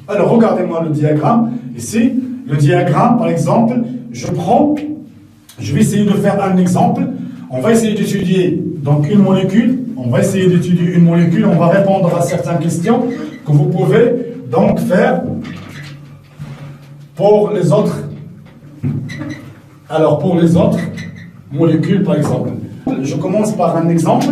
Alors, regardez-moi le diagramme. Ici, le diagramme, par exemple, je vais essayer de faire un exemple. On va essayer d'étudier donc une molécule. On va essayer d'étudier une molécule. On va répondre à certaines questions que vous pouvez donc faire pour les autres. Alors, pour les autres molécules, par exemple. Je commence par un exemple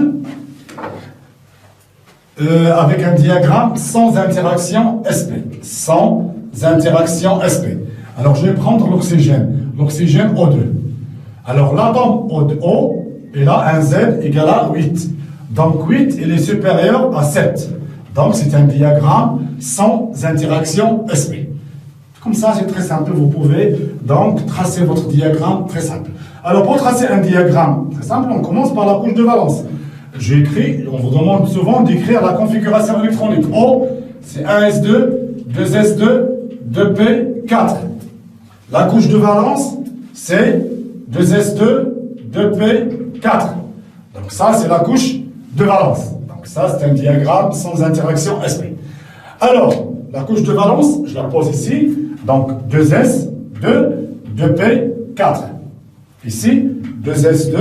avec un diagramme sans interaction SP. Sans interaction SP. Alors, je vais prendre l'oxygène. L'oxygène O2. Alors, l'atome O est là, un Z égale à 8. Donc, 8, il est supérieur à 7. Donc, c'est un diagramme sans interaction SP. Comme ça, c'est très simple. Vous pouvez donc tracer votre diagramme très simple. Alors, pour tracer un diagramme très simple, on commence par la couche de valence. J'ai écrit, on vous demande souvent d'écrire la configuration électronique. O, c'est 1s2, 2s2, 2p, 4. La couche de valence, c'est 2s2, 2p, 4. Donc ça, c'est la couche de valence. Donc ça, c'est un diagramme sans interaction SP. Alors, la couche de valence, je la pose ici. Donc 2s, 2, 2p, 4. Ici, 2s2,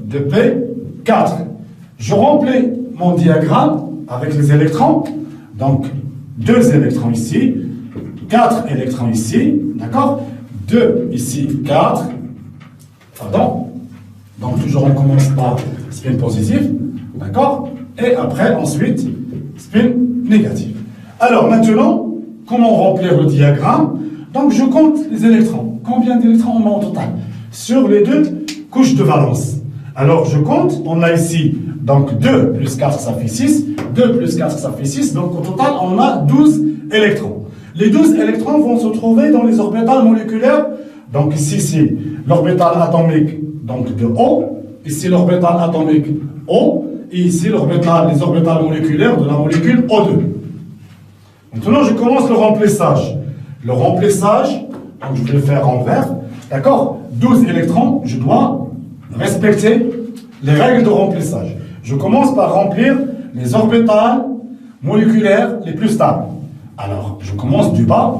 2p, 4. Je remplis mon diagramme avec les électrons. Donc, 2 électrons ici, 4 électrons ici, d'accord? 2 ici, 4. Pardon. Donc, toujours on commence par spin positif, d'accord? Et après, ensuite, spin négatif. Alors, maintenant, comment remplir le diagramme? Donc, je compte les électrons. Combien d'électrons on a au total? Sur les deux couches de valence. Alors, je compte, on a ici, donc 2 plus 4, ça fait 6. 2 plus 4, ça fait 6. Donc, au total, on a 12 électrons. Les 12 électrons vont se trouver dans les orbitales moléculaires. Donc, ici, c'est l'orbital atomique donc, de O. Ici, l'orbital atomique O. Et ici, les orbitales moléculaires de la molécule O2. Maintenant, je commence le remplissage. Le remplissage, donc je vais le faire en vert. D'accord? 12 électrons, je dois respecter les règles de remplissage. Je commence par remplir les orbitales moléculaires les plus stables. Alors, je commence du bas,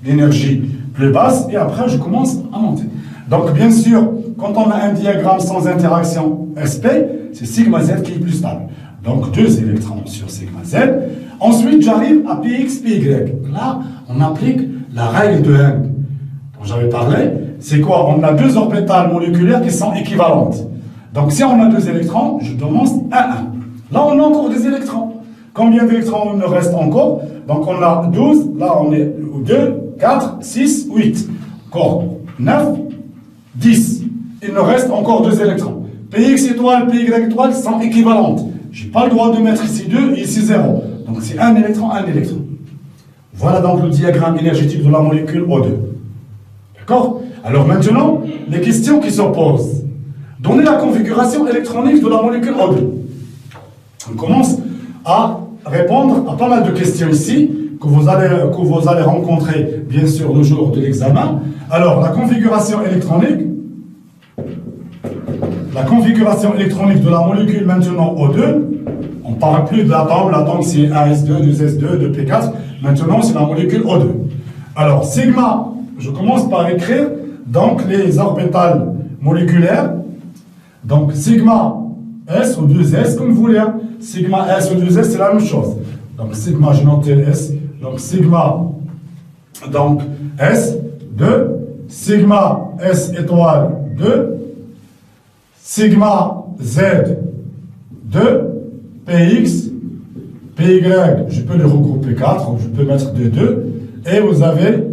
l'énergie plus basse, et après, je commence à monter. Donc, bien sûr, quand on a un diagramme sans interaction SP, c'est sigma Z qui est plus stable. Donc, 2 électrons sur sigma Z. Ensuite, j'arrive à Px, Py. Là, on applique la règle de Young dont j'avais parlé. C'est quoi? On a 2 orbitales moléculaires qui sont équivalentes. Donc, si on a 2 électrons, je demande 1, 1. Là, on a encore des électrons. Combien d'électrons il nous reste encore? Donc, on a 12. Là, on est 2, 4, 6, 8. Encore 9, 10. Il nous reste encore 2 électrons. Px étoile, Py étoile sont équivalentes. Je n'ai pas le droit de mettre ici 2 et ici 0. Donc, c'est un électron, un électron. Voilà donc le diagramme énergétique de la molécule O2. D'accord? Alors maintenant, les questions qui s'opposent. Donnez la configuration électronique de la molécule O2. On commence à répondre à pas mal de questions ici que vous allez rencontrer, bien sûr, le jour de l'examen. Alors, la configuration électronique de la molécule maintenant O2, on ne parle plus de l'atome, l'atome c'est 1s2, 2s2, 2p4, maintenant c'est la molécule O2. Alors, sigma, je commence par écrire donc les orbitales moléculaires. Donc, sigma S ou 2S, comme vous voulez. Sigma S ou 2S, c'est la même chose. Donc, sigma, j'ai noté S. Donc, sigma, donc S, 2. Sigma S étoile, 2. Sigma Z, 2. PX, PY, je peux les regrouper 4, je peux mettre 2, 2. Et vous avez